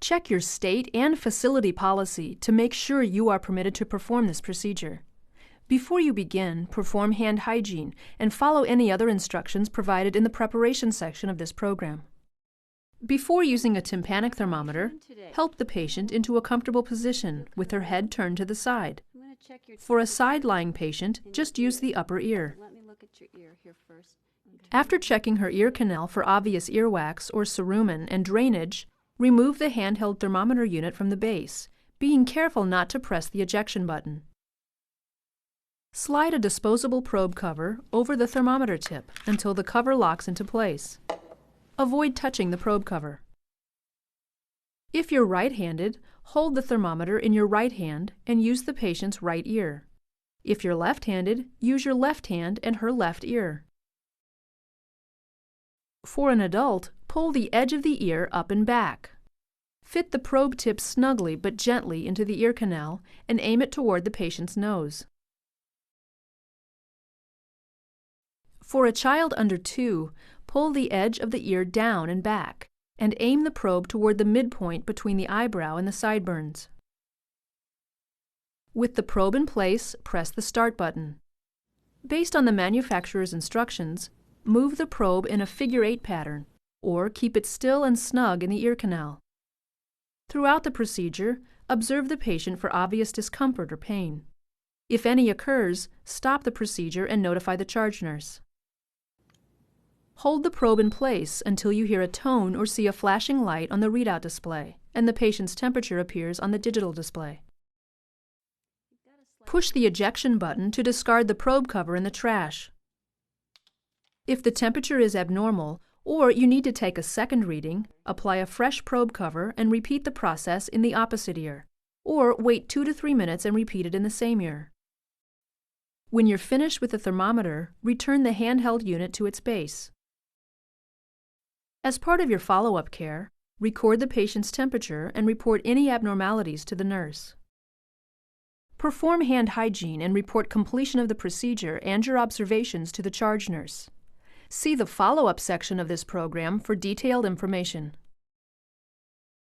Check your state and facility policy to make sure you are permitted to perform this procedure. Before you begin, perform hand hygiene and follow any other instructions provided in the preparation section of this program. Before using a tympanic thermometer, help the patient into a comfortable position with her head turned to the side. For a side-lying patient, just use the upper ear. After checking her ear canal for obvious earwax or cerumen and drainage, remove the handheld thermometer unit from the base, being careful not to press the ejection button. Slide a disposable probe cover over the thermometer tip until the cover locks into place. Avoid touching the probe cover. If you're right-handed, hold the thermometer in your right hand and use the patient's right ear. If you're left-handed, use your left hand and her left ear. For an adult, pull the edge of the ear up and back. Fit the probe tip snugly but gently into the ear canal and aim it toward the patient's nose. For a child under 2, pull the edge of the ear down and back, and aim the probe toward the midpoint between the eyebrow and the sideburns. With the probe in place, press the Start button. Based on the manufacturer's instructions, move the probe in a figure 8 pattern, or keep it still and snug in the ear canal. Throughout the procedure, observe the patient for obvious discomfort or pain. If any occurs, stop the procedure and notify the charge nurse. Hold the probe in place until you hear a tone or see a flashing light on the readout display, and the patient's temperature appears on the digital display. Push the ejection button to discard the probe cover in the trash. If the temperature is abnormal, or you need to take a second reading, apply a fresh probe cover and repeat the process in the opposite ear, or wait 2 to 3 minutes and repeat it in the same ear. When you're finished with the thermometer, return the handheld unit to its base. As part of your follow-up care, record the patient's temperature and report any abnormalities to the nurse. Perform hand hygiene and report completion of the procedure and your observations to the charge nurse. See the follow-up section of this program for detailed information.